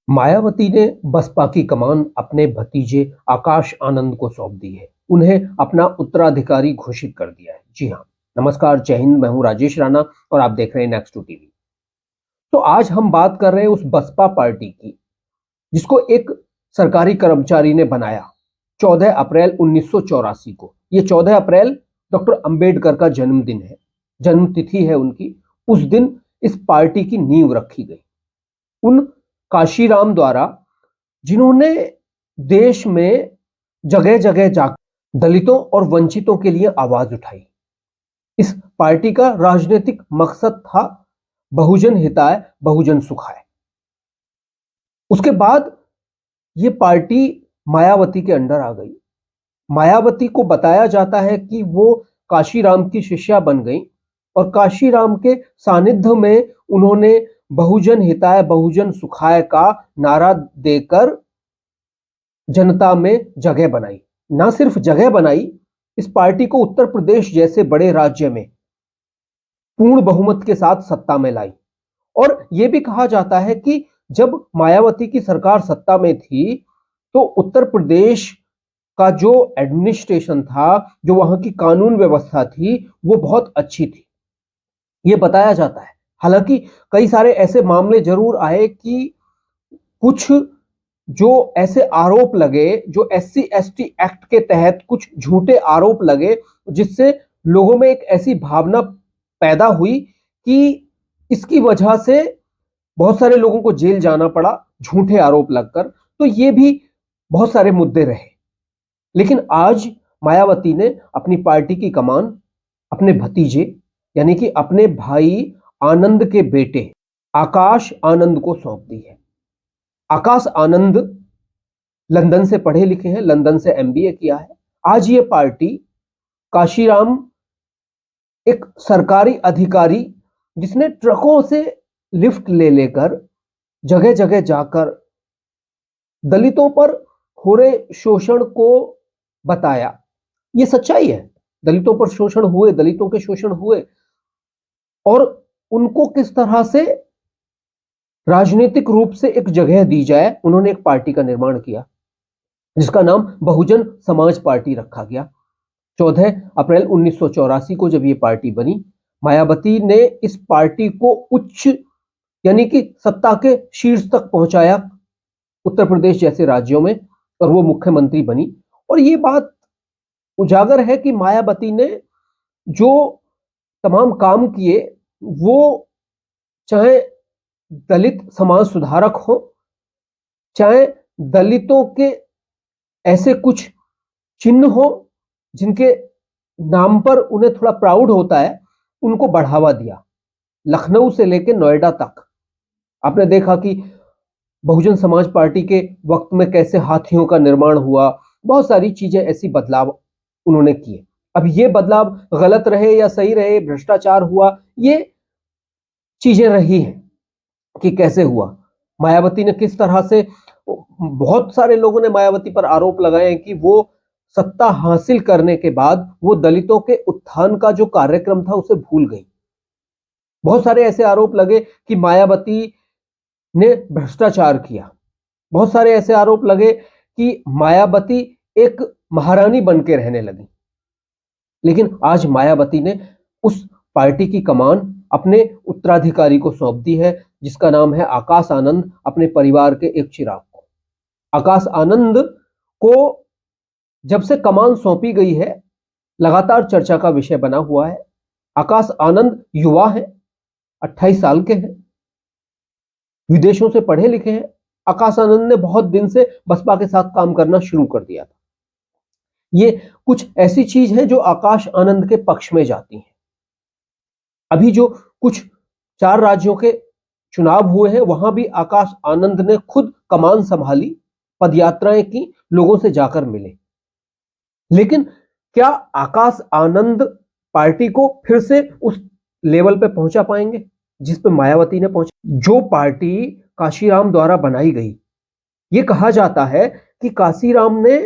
मायावती ने बसपा की कमान अपने भतीजे आकाश आनंद को सौंप दी है। उन्हें अपना उत्तराधिकारी घोषित कर दिया है। जी हाँ, नमस्कार, जय हिंद। मैं हूं राजेश राणा और आप देख रहे हैं नेक्स्ट टू टीवी। तो आज हम बात कर रहे हैं उस बसपा पार्टी की जिसको एक सरकारी कर्मचारी ने बनाया 14 अप्रैल 1984 को। ये 14 अप्रैल डॉक्टर अंबेडकर का जन्मदिन है, जन्मतिथि है उनकी। उस दिन इस पार्टी की नींव रखी गई उन काशीराम द्वारा, जिन्होंने देश में जगह जगह जाकर दलितों और वंचितों के लिए आवाज उठाई। इस पार्टी का राजनीतिक मकसद था बहुजन हिताय बहुजन सुखाय। उसके बाद यह पार्टी मायावती के अंडर आ गई। मायावती को बताया जाता है कि वो काशीराम की शिष्या बन गई और काशीराम के सानिध्य में उन्होंने बहुजन हिताय बहुजन सुखाय का नारा देकर जनता में जगह बनाई। ना सिर्फ जगह बनाई, इस पार्टी को उत्तर प्रदेश जैसे बड़े राज्य में पूर्ण बहुमत के साथ सत्ता में लाई। और यह भी कहा जाता है कि जब मायावती की सरकार सत्ता में थी तो उत्तर प्रदेश का जो एडमिनिस्ट्रेशन था, जो वहां की कानून व्यवस्था थी, वो बहुत अच्छी थी, यह बताया जाता है। हालांकि कई सारे ऐसे मामले जरूर आए कि कुछ जो ऐसे आरोप लगे, जो SC ST एक्ट के तहत कुछ झूठे आरोप लगे, जिससे लोगों में एक ऐसी भावना पैदा हुई कि इसकी वजह से बहुत सारे लोगों को जेल जाना पड़ा झूठे आरोप लगकर। तो ये भी बहुत सारे मुद्दे रहे। लेकिन आज मायावती ने अपनी पार्टी की कमान अपने भतीजे यानी कि अपने भाई आनंद के बेटे आकाश आनंद को सौंप दी है। आकाश आनंद लंदन से पढ़े लिखे हैं, लंदन से MBA किया है। आज ये पार्टी काशीराम एक सरकारी अधिकारी जिसने ट्रकों से लिफ्ट ले लेकर जगह जगह जाकर दलितों पर हो रहे शोषण को बताया। ये सच्चाई है, दलितों पर शोषण हुए, दलितों के शोषण हुए और उनको किस तरह से राजनीतिक रूप से एक जगह दी जाए। उन्होंने एक पार्टी का निर्माण किया जिसका नाम बहुजन समाज पार्टी रखा गया। 14 अप्रैल 1984 को जब ये पार्टी बनी, मायावती ने इस पार्टी को उच्च यानी कि सत्ता के शीर्ष तक पहुंचाया उत्तर प्रदेश जैसे राज्यों में, और वो मुख्यमंत्री बनी। और ये बात उजागर है कि मायावती ने जो तमाम काम किए, वो चाहे दलित समाज सुधारक हो, चाहे दलितों के ऐसे कुछ चिन्ह हो जिनके नाम पर उन्हें थोड़ा प्राउड होता है, उनको बढ़ावा दिया। लखनऊ से लेकर नोएडा तक आपने देखा कि बहुजन समाज पार्टी के वक्त में कैसे हाथियों का निर्माण हुआ, बहुत सारी चीजें ऐसी बदलाव उन्होंने किए। अब ये बदलाव गलत रहे या सही रहे, भ्रष्टाचार हुआ, ये चीजें रही हैं कि कैसे हुआ, मायावती ने किस तरह से, बहुत सारे लोगों ने मायावती पर आरोप लगाए हैं कि वो सत्ता हासिल करने के बाद वो दलितों के उत्थान का जो कार्यक्रम था उसे भूल गई। बहुत सारे ऐसे आरोप लगे कि मायावती ने भ्रष्टाचार किया। बहुत सारे ऐसे आरोप लगे कि मायावती एक महारानी बनकर रहने लगी। लेकिन आज मायावती ने उस पार्टी की कमान अपने उत्तराधिकारी को सौंप दी है जिसका नाम है आकाश आनंद, अपने परिवार के एक चिराग को। आकाश आनंद को जब से कमान सौंपी गई है, लगातार चर्चा का विषय बना हुआ है। आकाश आनंद युवा है, 28 साल के हैं, विदेशों से पढ़े लिखे हैं। आकाश आनंद ने बहुत दिन से बसपा के साथ काम करना शुरू कर दिया था। ये कुछ ऐसी चीज है जो आकाश आनंद के पक्ष में जाती है। अभी जो कुछ 4 राज्यों के चुनाव हुए हैं, वहां भी आकाश आनंद ने खुद कमान संभाली, पदयात्राएं की, लोगों से जाकर मिले। लेकिन क्या आकाश आनंद पार्टी को फिर से उस लेवल पे पहुंचा पाएंगे जिस पे मायावती ने पहुंचा? जो पार्टी काशीराम द्वारा बनाई गई, ये कहा जाता है कि काशीराम ने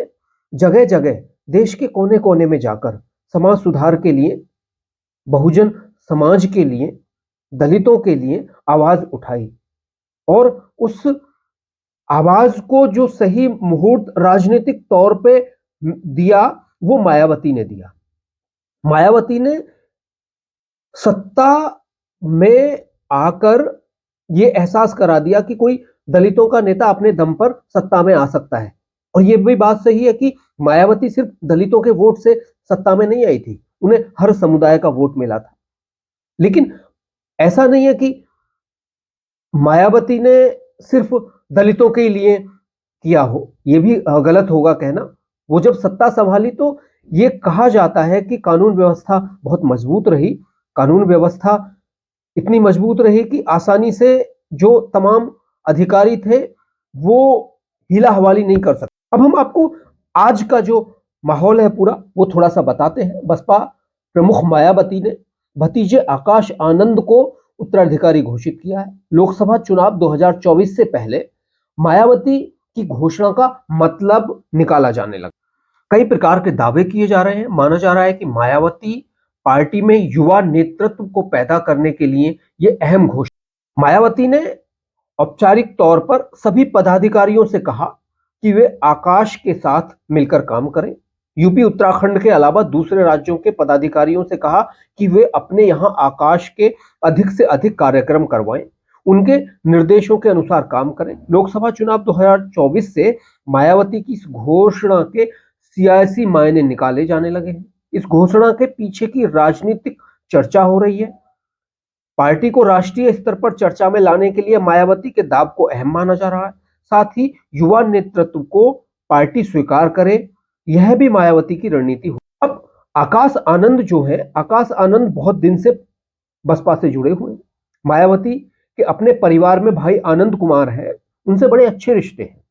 जगह जगह देश के कोने कोने में जाकर समाज सुधार के लिए, बहुजन समाज के लिए, दलितों के लिए आवाज उठाई और उस आवाज को जो सही मुहूर्त राजनीतिक तौर पे दिया वो मायावती ने दिया। मायावती ने सत्ता में आकर ये एहसास करा दिया कि कोई दलितों का नेता अपने दम पर सत्ता में आ सकता है। और ये भी बात सही है कि मायावती सिर्फ दलितों के वोट से सत्ता में नहीं आई थी, उन्हें हर समुदाय का वोट मिला था। लेकिन ऐसा नहीं है कि मायावती ने सिर्फ दलितों के लिए किया हो, यह भी गलत होगा कहना। वो जब सत्ता संभाली तो ये कहा जाता है कि कानून व्यवस्था बहुत मजबूत रही। कानून व्यवस्था इतनी मजबूत रही कि आसानी से जो तमाम अधिकारी थे वो हिला हवाली नहीं कर सकते। अब हम आपको आज का जो माहौल है पूरा वो थोड़ा सा बताते हैं। बसपा प्रमुख मायावती ने भतीजे आकाश आनंद को उत्तराधिकारी घोषित किया है। लोकसभा चुनाव 2024 से पहले मायावती की घोषणा का मतलब निकाला जाने लगा। कई प्रकार के दावे किए जा रहे हैं। माना जा रहा है कि मायावती पार्टी में युवा नेतृत्व को पैदा करने के लिए यह अहम घोषणा। मायावती ने औपचारिक तौर पर सभी पदाधिकारियों से कहा कि वे आकाश के साथ मिलकर काम करें। यूपी उत्तराखंड के अलावा दूसरे राज्यों के पदाधिकारियों से कहा कि वे अपने यहां आकाश के अधिक से अधिक कार्यक्रम करवाएं, उनके निर्देशों के अनुसार काम करें। लोकसभा चुनाव 2024 से मायावती की इस घोषणा के सियासी मायने निकाले जाने लगे हैं। इस घोषणा के पीछे की राजनीतिक चर्चा हो रही है। पार्टी को राष्ट्रीय स्तर पर चर्चा में लाने के लिए मायावती के दाव को अहम माना जा रहा है। साथ ही युवा नेतृत्व को पार्टी स्वीकार करे, यह भी मायावती की रणनीति हो। अब आकाश आनंद जो है, आकाश आनंद बहुत दिन से बसपा से जुड़े हुए हैं। मायावती के अपने परिवार में भाई आनंद कुमार है, उनसे बड़े अच्छे रिश्ते हैं।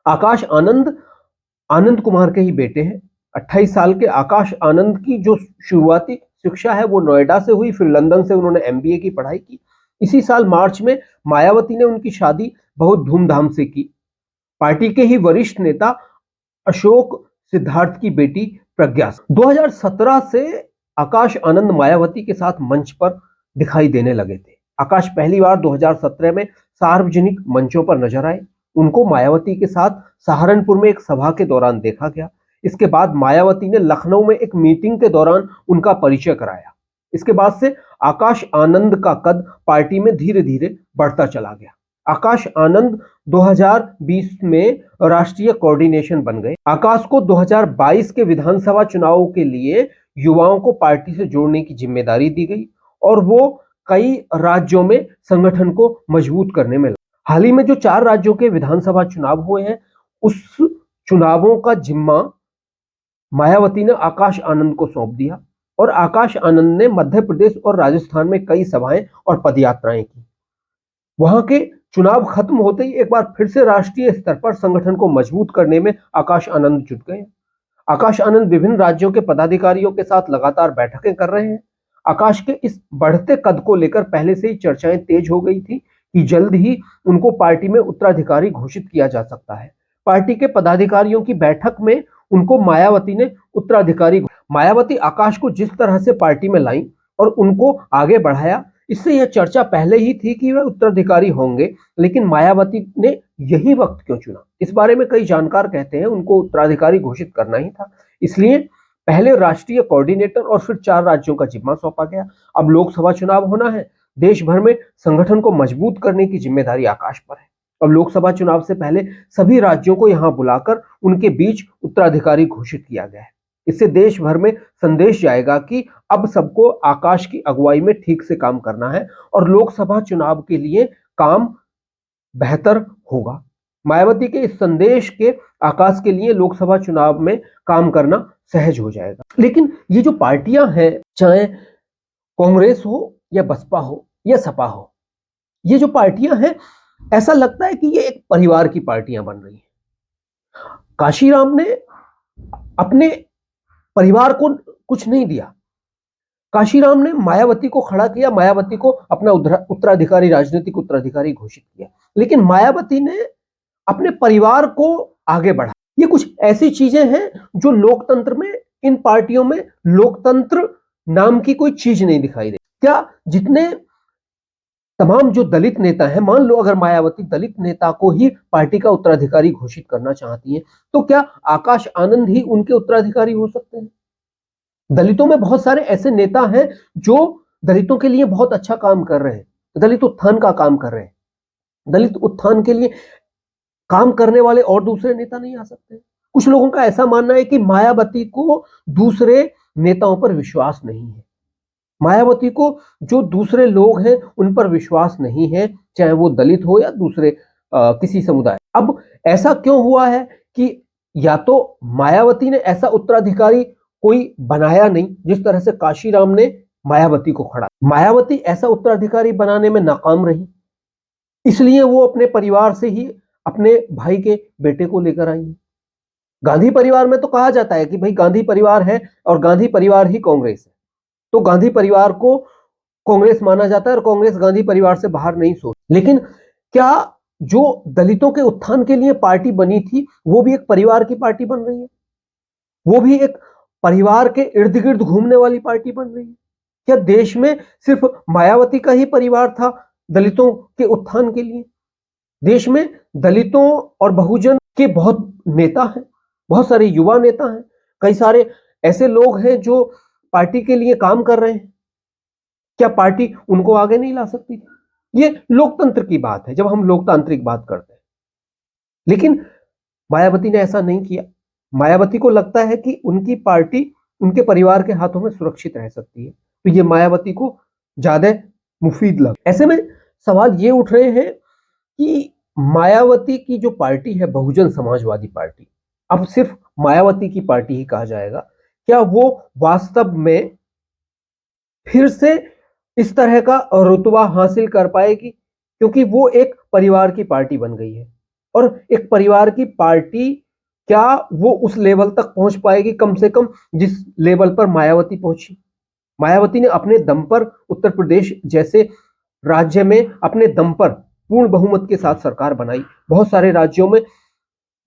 आकाश आनंद आनंद कुमार के ही बेटे हैं। 28 साल के आकाश आनंद की जो शुरुआती शिक्षा है वो नोएडा से हुई, फिर लंदन से उन्होंने एमबीए की पढ़ाई की। इसी साल मार्च में मायावती ने उनकी शादी बहुत धूमधाम से की। पार्टी के ही वरिष्ठ नेता अशोक सिद्धार्थ की बेटी प्रज्ञा। 2017 से आकाश आनंद मायावती के साथ मंच पर दिखाई देने लगे थे। आकाश पहली बार 2017 में सार्वजनिक मंचों पर नजर आए। उनको मायावती के साथ सहारनपुर में एक सभा के दौरान देखा गया। इसके बाद मायावती ने लखनऊ में एक मीटिंग के दौरान उनका परिचय कराया। इसके बाद से आकाश आनंद का कद पार्टी में धीरे धीरे बढ़ता चला गया। आकाश आनंद 2020 में राष्ट्रीय कोऑर्डिनेशन बन गए। आकाश को 2022 के विधानसभा चुनावों के लिए युवाओं को पार्टी से जोड़ने की जिम्मेदारी दी गई और वो कई राज्यों में संगठन को मजबूत करने में लगे। हाल ही में जो 4 राज्यों के विधानसभा चुनाव हुए हैं, उस चुनावों का जिम्मा मायावती ने आकाश आनंद को सौंप दिया और आकाश आनंद ने मध्य प्रदेश और राजस्थान में कई सभाएं और पदयात्राएं की। वहां के चुनाव खत्म होते ही एक बार फिर से राष्ट्रीय स्तर पर संगठन को मजबूत करने में आकाश आनंद जुट गए। आकाश आनंद विभिन्न राज्यों के पदाधिकारियों के साथ लगातार बैठकें कर रहे हैं। आकाश के इस बढ़ते कद को लेकर पहले से ही चर्चाएं तेज हो गई थी कि जल्द ही उनको पार्टी में उत्तराधिकारी घोषित किया जा सकता है। पार्टी के पदाधिकारियों की बैठक में उनको मायावती ने उत्तराधिकारी। मायावती आकाश को जिस तरह से पार्टी में लाई और उनको आगे बढ़ाया, इससे यह चर्चा पहले ही थी कि वह उत्तराधिकारी होंगे। लेकिन मायावती ने यही वक्त क्यों चुना, इस बारे में कई जानकार कहते हैं उनको उत्तराधिकारी घोषित करना ही था। इसलिए पहले राष्ट्रीय कोऑर्डिनेटर और फिर 4 राज्यों का जिम्मा सौंपा गया। अब लोकसभा चुनाव होना है, देश भर में संगठन को मजबूत करने की जिम्मेदारी आकाश पर है। अब लोकसभा चुनाव से पहले सभी राज्यों को यहां बुलाकर उनके बीच उत्तराधिकारी घोषित किया गया है। इससे देश भर में संदेश जाएगा कि अब सबको आकाश की अगुवाई में ठीक से काम करना है और लोकसभा चुनाव के लिए काम बेहतर होगा। मायावती के इस संदेश के आकाश के लिए लोकसभा चुनाव में काम करना सहज हो जाएगा। लेकिन ये जो पार्टियां हैं, चाहे कांग्रेस हो या बसपा हो या सपा हो, ये जो पार्टियां हैं, ऐसा लगता है कि ये एक परिवार की पार्टियां बन रही हैं। काशीराम ने अपने परिवार को कुछ नहीं दिया। काशीराम ने मायावती को खड़ा किया, मायावती को अपना उत्तराधिकारी, राजनीतिक उत्तराधिकारी घोषित किया। लेकिन मायावती ने अपने परिवार को आगे बढ़ाया। ये कुछ ऐसी चीजें हैं जो लोकतंत्र में इन पार्टियों में लोकतंत्र नाम की कोई चीज नहीं दिखाई देती। क्या जितने तमाम जो दलित नेता हैं, मान लो अगर मायावती दलित नेता को ही पार्टी का उत्तराधिकारी घोषित करना चाहती है, तो क्या आकाश आनंद ही उनके उत्तराधिकारी हो सकते हैं? दलितों में बहुत सारे ऐसे नेता हैं जो दलितों के लिए बहुत अच्छा काम कर रहे हैं, दलित उत्थान का काम कर रहे हैं। दलित उत्थान के लिए काम करने वाले और दूसरे नेता नहीं आ सकते? कुछ लोगों का ऐसा मानना है कि मायावती को दूसरे नेताओं पर विश्वास नहीं है। मायावती को जो दूसरे लोग हैं उन पर विश्वास नहीं है, चाहे वो दलित हो या दूसरे किसी समुदाय। अब ऐसा क्यों हुआ है कि या तो मायावती ने ऐसा उत्तराधिकारी कोई बनाया नहीं, जिस तरह से काशीराम ने मायावती को खड़ा, मायावती ऐसा उत्तराधिकारी बनाने में नाकाम रही, इसलिए वो अपने परिवार से ही अपने भाई के बेटे को लेकर आई है। गांधी परिवार में तो कहा जाता है कि भाई गांधी परिवार है और गांधी परिवार ही कांग्रेस है, तो गांधी परिवार को कांग्रेस माना जाता है और कांग्रेस गांधी परिवार से बाहर नहीं सोच। लेकिन क्या जो दलितों के उत्थान के लिए पार्टी बनी थी वो भी एक परिवार की पार्टी बन रही है? वो भी एक परिवार के इर्द गिर्द घूमने वाली पार्टी बन रही है? क्या देश में सिर्फ मायावती का ही परिवार था दलितों के उत्थान के लिए? देश में दलितों और बहुजन के बहुत नेता हैं, बहुत सारे युवा नेता हैं, कई सारे ऐसे लोग हैं जो पार्टी के लिए काम कर रहे हैं। क्या पार्टी उनको आगे नहीं ला सकती थी? ये लोकतंत्र की बात है जब हम लोकतांत्रिक बात करते हैं। लेकिन मायावती ने ऐसा नहीं किया। मायावती को लगता है कि उनकी पार्टी उनके परिवार के हाथों में सुरक्षित रह सकती है, तो ये मायावती को ज्यादा मुफीद लगा। ऐसे में सवाल ये उठ रहे हैं कि मायावती की जो पार्टी है बहुजन समाजवादी पार्टी, अब सिर्फ मायावती की पार्टी ही कहा जाएगा, क्या वो वास्तव में फिर से इस तरह का रुतबा हासिल कर पाएगी? क्योंकि वो एक परिवार की पार्टी बन गई है और एक परिवार की पार्टी क्या वो उस लेवल तक पहुंच पाएगी कम से कम जिस लेवल पर मायावती पहुंची? मायावती ने अपने दम पर उत्तर प्रदेश जैसे राज्य में अपने दम पर पूर्ण बहुमत के साथ सरकार बनाई, बहुत सारे राज्यों में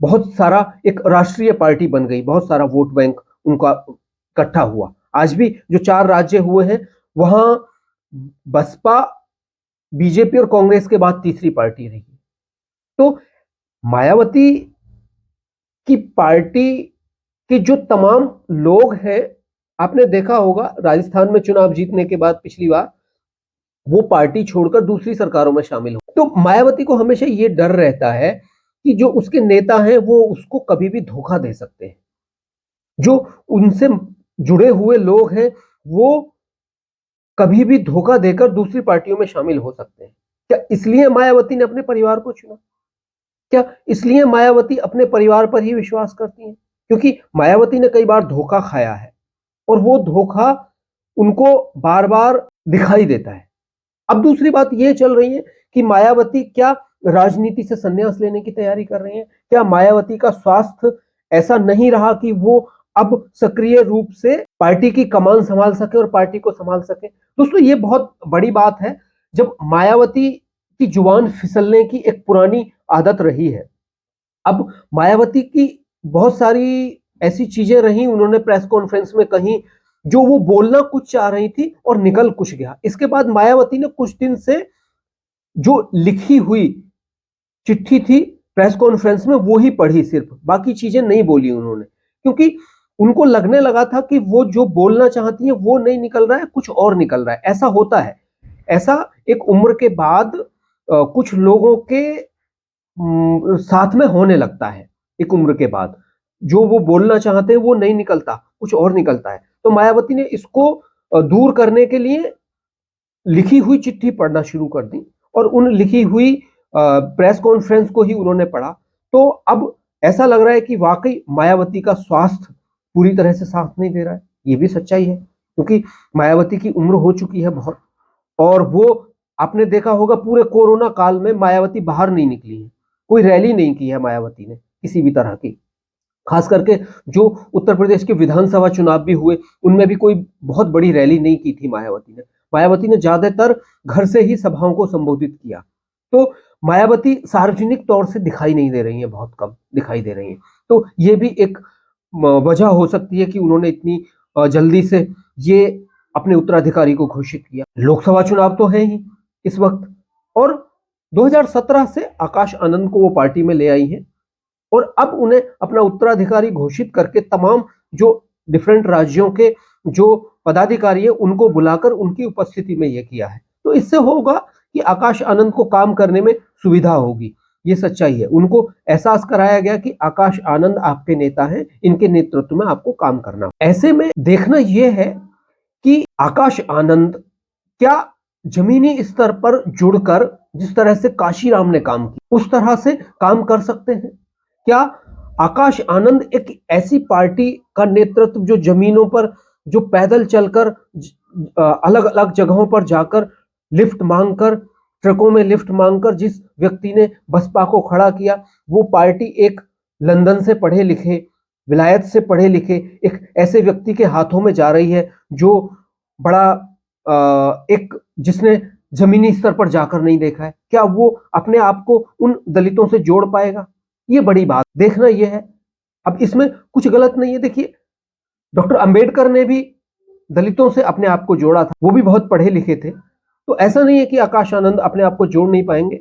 बहुत सारा एक राष्ट्रीय पार्टी बन गई, बहुत सारा वोट बैंक उनका इकट्ठा हुआ। आज भी जो 4 राज्य हुए हैं वहां बसपा, बीजेपी और कांग्रेस के बाद तीसरी पार्टी रही। तो मायावती की पार्टी के जो तमाम लोग हैं, आपने देखा होगा राजस्थान में चुनाव जीतने के बाद पिछली बार वो पार्टी छोड़कर दूसरी सरकारों में शामिल हो। तो मायावती को हमेशा ये डर रहता है कि जो उसके नेता हैं वो उसको कभी भी धोखा दे सकते हैं। जो उनसे जुड़े हुए लोग हैं वो कभी भी धोखा देकर दूसरी पार्टियों में शामिल हो सकते हैं। क्या इसलिए मायावती ने अपने परिवार को चुना? क्या इसलिए मायावती अपने परिवार पर ही विश्वास करती हैं? क्योंकि मायावती ने कई बार धोखा खाया है और वो धोखा उनको बार बार दिखाई देता है। अब दूसरी बात यह चल रही है कि मायावती क्या राजनीति से संन्यास लेने की तैयारी कर रही है? क्या मायावती का स्वास्थ्य ऐसा नहीं रहा कि वो अब सक्रिय रूप से पार्टी की कमान संभाल सके और पार्टी को संभाल सके? दोस्तों ये बहुत बड़ी बात है जब मायावती की जुबान फिसलने की एक पुरानी आदत रही है। अब मायावती की बहुत सारी ऐसी चीजें रही, उन्होंने प्रेस कॉन्फ्रेंस में कही जो वो बोलना कुछ चाह रही थी और निकल कुछ गया। इसके बाद मायावती ने कुछ दिन से जो लिखी हुई चिट्ठी थी प्रेस कॉन्फ्रेंस में वो ही पढ़ी, सिर्फ बाकी चीजें नहीं बोली उन्होंने, क्योंकि उनको लगने लगा था कि वो जो बोलना चाहती है वो नहीं निकल रहा है, कुछ और निकल रहा है। ऐसा होता है, ऐसा एक उम्र के बाद कुछ लोगों के साथ में होने लगता है। एक उम्र के बाद जो वो बोलना चाहते हैं वो नहीं निकलता, कुछ और निकलता है। तो मायावती ने इसको दूर करने के लिए लिखी हुई चिट्ठी पढ़ना शुरू कर दी और उन लिखी हुई प्रेस कॉन्फ्रेंस को ही उन्होंने पढ़ा। तो अब ऐसा लग रहा है कि वाकई मायावती का स्वास्थ्य पूरी तरह से साथ नहीं दे रहा है। ये भी सच्चाई है क्योंकि मायावती की उम्र हो चुकी है बहुत, और वो आपने देखा होगा पूरे कोरोना काल में मायावती बाहर नहीं निकली है, कोई रैली नहीं की है मायावती ने किसी भी तरह की। खास करके जो उत्तर प्रदेश के विधानसभा चुनाव भी हुए उनमें भी कोई बहुत बड़ी रैली नहीं की थी मायावती ने। मायावती ने ज्यादातर घर से ही सभाओं को संबोधित किया। तो मायावती सार्वजनिक तौर से दिखाई नहीं दे रही है, बहुत कम दिखाई दे रही है। तो ये भी एक वजह हो सकती है कि उन्होंने इतनी जल्दी से ये अपने उत्तराधिकारी को घोषित किया। लोकसभा चुनाव तो है ही इस वक्त, और 2017 से आकाश आनंद को वो पार्टी में ले आई है, और अब उन्हें अपना उत्तराधिकारी घोषित करके तमाम जो डिफरेंट राज्यों के जो पदाधिकारी है उनको बुलाकर उनकी उपस्थिति में यह किया है। तो इससे होगा कि आकाश आनंद को काम करने में सुविधा होगी। ये सच्चाई है। उनको एहसास कराया गया कि आकाश आनंद आपके नेता हैं, इनके नेतृत्व में आपको काम करना। ऐसे में देखना यह है कि आकाश आनंद क्या जमीनी स्तर पर जुड़कर जिस तरह से काशीराम ने काम किया उस तरह से काम कर सकते हैं? क्या आकाश आनंद एक ऐसी पार्टी का नेतृत्व जो जमीनों पर, जो पैदल चलकर अलग अलग जगहों पर जाकर लिफ्ट मांगकर, ट्रकों में लिफ्ट मांगकर जिस व्यक्ति ने बसपा को खड़ा किया, वो पार्टी एक लंदन से पढ़े लिखे, विलायत से पढ़े लिखे एक ऐसे व्यक्ति के हाथों में जा रही है जो बड़ा एक जिसने जमीनी स्तर पर जाकर नहीं देखा है? क्या वो अपने आप को उन दलितों से जोड़ पाएगा? ये बड़ी बात देखना ये है। अब इसमें कुछ गलत नहीं है। देखिए, डॉक्टर अंबेडकर ने भी दलितों से अपने आप को जोड़ा था, वो भी बहुत पढ़े लिखे थे। तो ऐसा नहीं है कि आकाश आनंद अपने आप को जोड़ नहीं पाएंगे,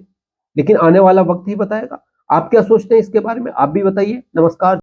लेकिन आने वाला वक्त ही बताएगा। आप क्या सोचते हैं इसके बारे में? आप भी बताइए। नमस्कार।